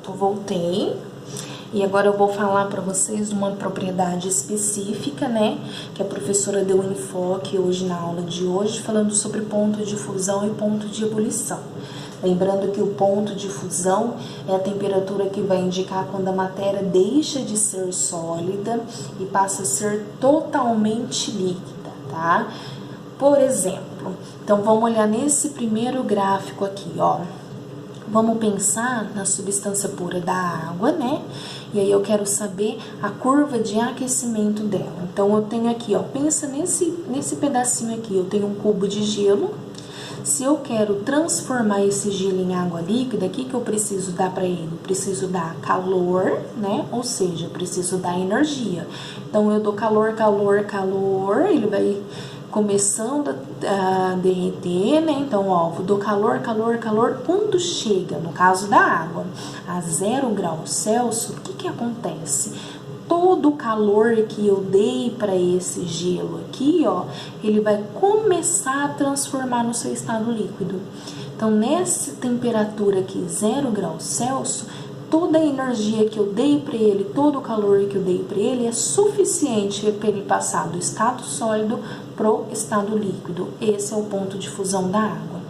Pronto, voltei. E agora eu vou falar para vocês de uma propriedade específica, né? Que a professora deu um enfoque hoje na aula de hoje, falando sobre ponto de fusão e ponto de ebulição. Lembrando que o ponto de fusão é a temperatura que vai indicar quando a matéria deixa de ser sólida e passa a ser totalmente líquida, tá? Por exemplo, então vamos olhar nesse primeiro gráfico aqui, ó. Vamos pensar na substância pura da água, né? E aí eu quero saber a curva de aquecimento dela. Então eu tenho aqui, ó, pensa nesse pedacinho aqui, eu tenho um cubo de gelo. Se eu quero transformar esse gelo em água líquida, o que eu preciso dar para ele? Eu preciso dar calor, né? Ou seja, eu preciso dar energia. Então eu dou calor, calor, calor, ele vai começando a derreter, né? Então, ó, eu dou calor, calor, calor. Quando chega, no caso da água, a 0 graus Celsius, o que acontece? Todo o calor que eu dei para esse gelo aqui, ó, ele vai começar a transformar no seu estado líquido. Então, nessa temperatura aqui, 0 graus Celsius, toda a energia que eu dei para ele, todo o calor que eu dei para ele é suficiente para ele passar do estado sólido pro estado líquido. Esse é o ponto de fusão da água.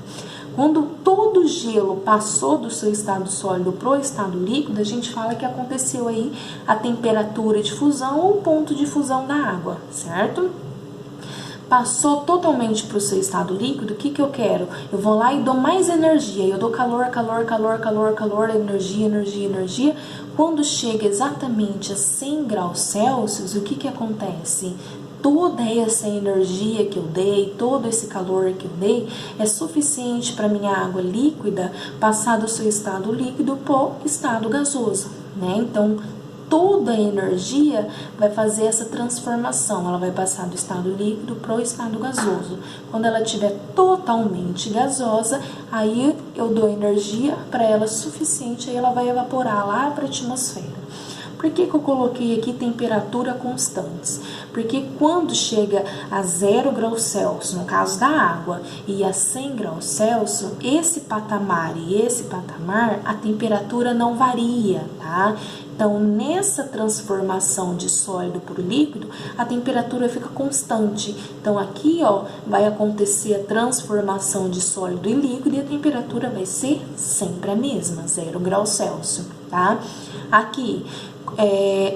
Quando todo o gelo passou do seu estado sólido pro estado líquido, a gente fala que aconteceu aí a temperatura de fusão ou ponto de fusão da água, certo? Passou totalmente para o seu estado líquido, o que eu quero? Eu vou lá e dou mais energia, eu dou calor, calor, calor, calor, calor, energia, energia, energia. Quando chega exatamente a 100 graus Celsius, o que acontece? Toda essa energia que eu dei, todo esse calor que eu dei, é suficiente para minha água líquida passar do seu estado líquido para o estado gasoso, né? Então, toda a energia vai fazer essa transformação, ela vai passar do estado líquido para o estado gasoso. Quando ela estiver totalmente gasosa, aí eu dou energia para ela suficiente, aí ela vai evaporar lá para a atmosfera. Por que eu coloquei aqui temperatura constantes? Porque quando chega a 0 graus Celsius, no caso da água, e a 100 graus Celsius, esse patamar e esse patamar, a temperatura não varia, tá? Então, nessa transformação de sólido para o líquido, a temperatura fica constante. Então, aqui, ó, vai acontecer a transformação de sólido em líquido e a temperatura vai ser sempre a mesma, 0 graus Celsius, tá? Aqui,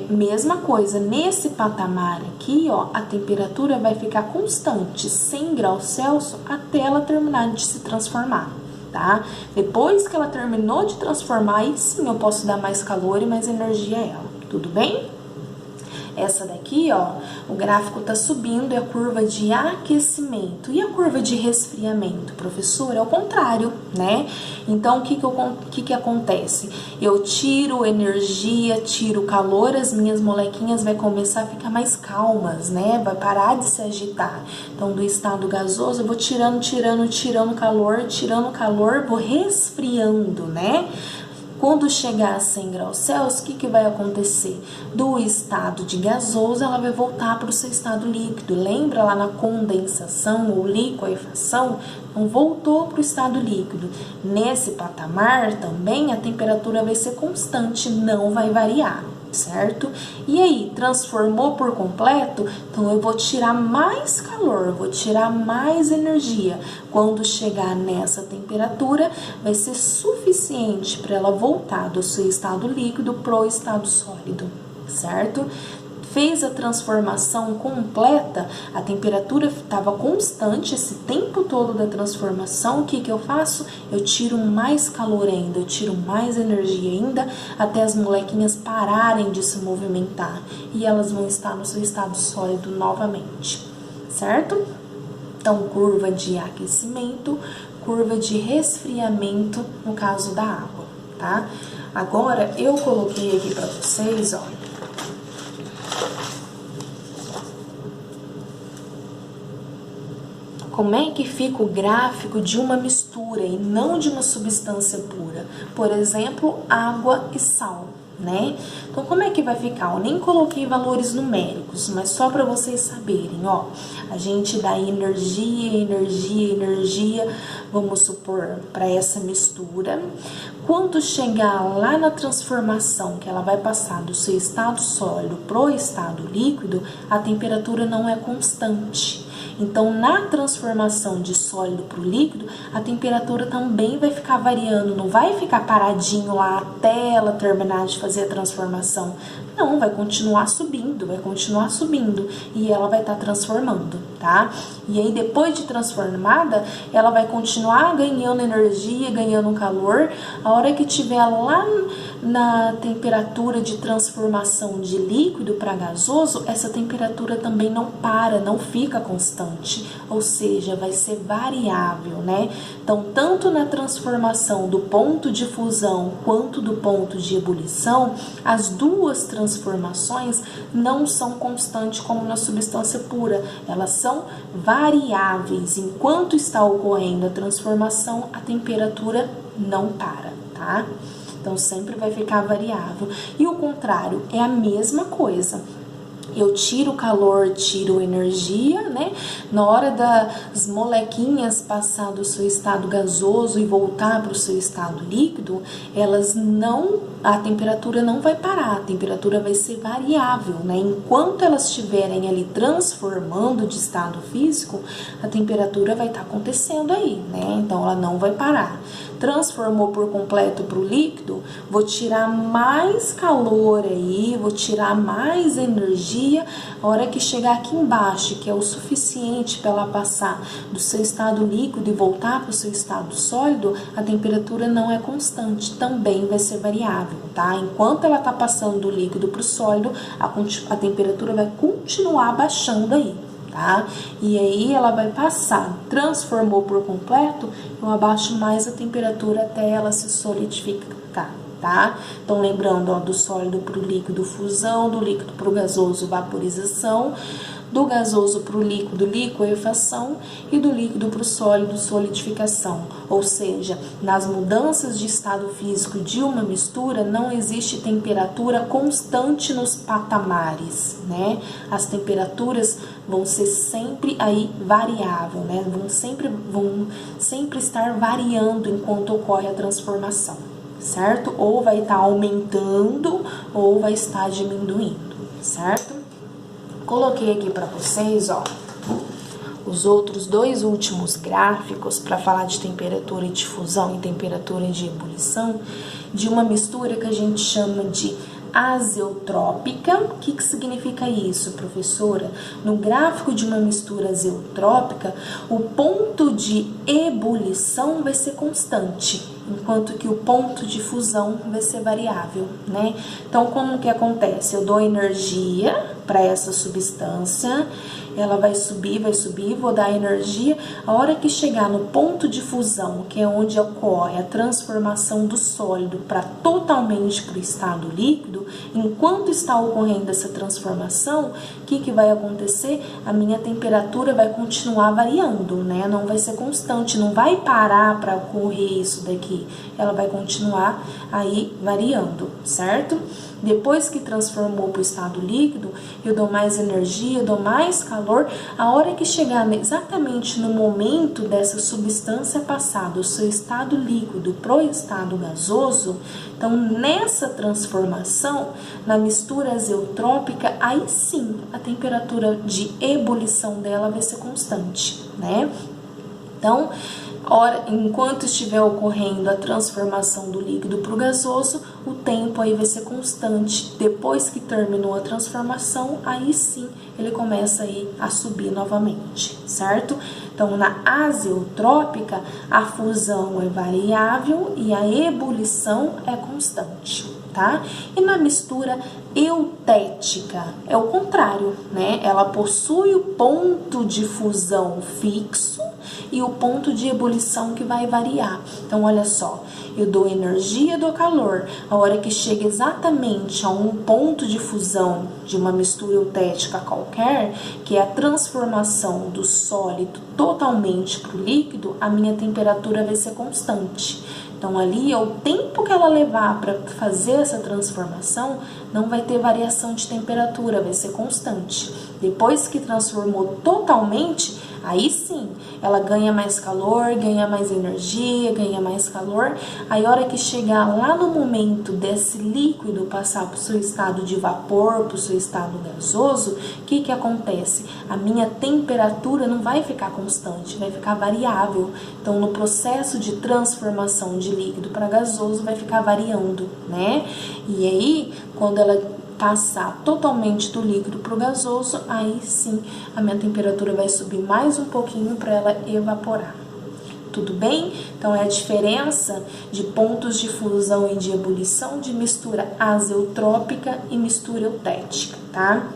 mesma coisa, nesse patamar aqui, ó, a temperatura vai ficar constante, 100 graus Celsius, até ela terminar de se transformar, tá? Depois que ela terminou de transformar, aí sim eu posso dar mais calor e mais energia a ela, tudo bem? Essa daqui, ó, o gráfico tá subindo, é a curva de aquecimento. E a curva de resfriamento, professor? É o contrário, né? Então, o que acontece? Eu tiro energia, tiro calor, as minhas molequinhas vai começar a ficar mais calmas, né? Vai parar de se agitar. Então, do estado gasoso, eu vou tirando calor, vou resfriando, né? Quando chegar a 100 graus Celsius, o que vai acontecer? Do estado de gasoso, ela vai voltar para o seu estado líquido. Lembra lá na condensação ou liquefação? Então, voltou para o estado líquido. Nesse patamar também, a temperatura vai ser constante, não vai variar, certo? E aí, transformou por completo? Então, eu vou tirar mais calor, vou tirar mais energia. Quando chegar nessa temperatura, vai ser suficiente para ela voltar do seu estado líquido para o estado sólido, certo? Fez a transformação completa, a temperatura estava constante esse tempo todo da transformação. O que eu faço? Eu tiro mais calor ainda, eu tiro mais energia ainda, até as molequinhas pararem de se movimentar e elas vão estar no seu estado sólido novamente, certo? Então, curva de aquecimento, curva de resfriamento no caso da água, tá? Agora, eu coloquei aqui para vocês, ó, como é que fica o gráfico de uma mistura e não de uma substância pura? Por exemplo, água e sal, né? Então, como é que vai ficar? Eu nem coloquei valores numéricos, mas só para vocês saberem, ó. A gente dá energia, vamos supor, para essa mistura. Quando chegar lá na transformação, que ela vai passar do seu estado sólido pro estado líquido, a temperatura não é constante. Então, na transformação de sólido para o líquido, a temperatura também vai ficar variando, não vai ficar paradinho lá até ela terminar de fazer a transformação. Não, vai continuar subindo, e ela vai estar transformando, tá? E aí, depois de transformada, ela vai continuar ganhando energia, ganhando calor. A hora que tiver lá na temperatura de transformação de líquido para gasoso, essa temperatura também não para, não fica constante, ou seja, vai ser variável, né? Então, tanto na transformação do ponto de fusão quanto do ponto de ebulição, as duas transformações não são constantes como na substância pura, elas são variáveis. Enquanto está ocorrendo a transformação, a temperatura não para, tá? Então, sempre vai ficar variável. E o contrário, é a mesma coisa. Eu tiro calor, tiro energia, né? Na hora das molequinhas passar do seu estado gasoso e voltar para o seu estado líquido, a temperatura não vai parar, a temperatura vai ser variável, né? Enquanto elas estiverem ali transformando de estado físico, a temperatura vai estar acontecendo aí, né? Então, ela não vai parar. Transformou por completo para o líquido, vou tirar mais calor aí, vou tirar mais energia. A hora que chegar aqui embaixo, que é o suficiente para ela passar do seu estado líquido e voltar para o seu estado sólido, a temperatura não é constante, também vai ser variável, tá? Enquanto ela está passando do líquido para o sólido, a temperatura vai continuar baixando aí, tá? E aí ela vai passar, transformou por completo, eu abaixo mais a temperatura até ela se solidificar, tá? Então, lembrando, ó, do sólido para o líquido, fusão, do líquido para o gasoso, vaporização, do gasoso para o líquido, liquefação, e do líquido para o sólido, solidificação. Ou seja, nas mudanças de estado físico de uma mistura, não existe temperatura constante nos patamares, né? As temperaturas vão ser sempre aí variável, né? Vão sempre estar variando enquanto ocorre a transformação, certo? Ou vai estar aumentando ou vai estar diminuindo, certo? Coloquei aqui para vocês, ó, os outros dois últimos gráficos para falar de temperatura de fusão e temperatura de ebulição de uma mistura que a gente chama de azeotrópica. O que significa isso, professora? No gráfico de uma mistura azeotrópica, o ponto de ebulição vai ser constante, enquanto que o ponto de fusão vai ser variável, né? Então, como que acontece? Eu dou energia para essa substância, ela vai subir, vou dar energia. A hora que chegar no ponto de fusão, que é onde ocorre a transformação do sólido para totalmente para o estado líquido, enquanto está ocorrendo essa transformação, o que vai acontecer? A minha temperatura vai continuar variando, né? Não vai ser constante, não vai parar para ocorrer isso daqui. Ela vai continuar aí variando, certo? Depois que transformou para o estado líquido, eu dou mais energia, dou mais calor. A hora que chegar exatamente no momento dessa substância passar do seu estado líquido para o estado gasoso, então nessa transformação, na mistura azeotrópica, aí sim a temperatura de ebulição dela vai ser constante, né? Então, enquanto estiver ocorrendo a transformação do líquido para o gasoso, o tempo aí vai ser constante. Depois que terminou a transformação, aí sim ele começa aí a subir novamente, certo? Então, na azeotrópica, a fusão é variável e a ebulição é constante, tá? E na mistura eutética é o contrário, né? Ela possui o ponto de fusão fixo e o ponto de ebulição que vai variar. Então, olha só, eu dou energia, dou calor. A hora que chega exatamente a um ponto de fusão de uma mistura eutética qualquer, que é a transformação do sólido totalmente para o líquido, a minha temperatura vai ser constante. Então ali, o tempo que ela levar para fazer essa transformação, não vai ter variação de temperatura, vai ser constante. Depois que transformou totalmente, aí sim, ela ganha mais calor, ganha mais energia, ganha mais calor. Aí a hora que chegar lá no momento desse líquido passar para o seu estado de vapor, para o seu estado gasoso, o que acontece? A minha temperatura não vai ficar constante, vai ficar variável. Então, no processo de transformação de líquido para gasoso, vai ficar variando, né? E aí, quando ela passar totalmente do líquido para o gasoso, aí sim a minha temperatura vai subir mais um pouquinho para ela evaporar. Tudo bem? Então é a diferença de pontos de fusão e de ebulição de mistura azeotrópica e mistura eutética, tá?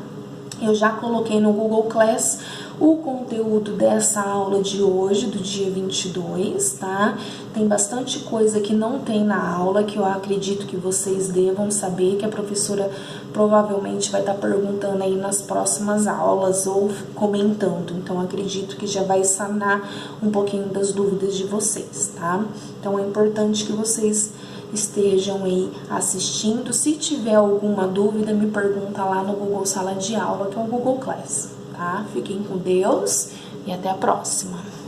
Eu já coloquei no Google Class o conteúdo dessa aula de hoje, do dia 22, tá? Tem bastante coisa que não tem na aula, que eu acredito que vocês devam saber, que a professora provavelmente vai estar perguntando aí nas próximas aulas ou comentando. Então, acredito que já vai sanar um pouquinho das dúvidas de vocês, tá? Então, é importante que vocês estejam aí assistindo. Se tiver alguma dúvida, me pergunta lá no Google Sala de Aula, que é o Google Class, tá? Fiquem com Deus e até a próxima.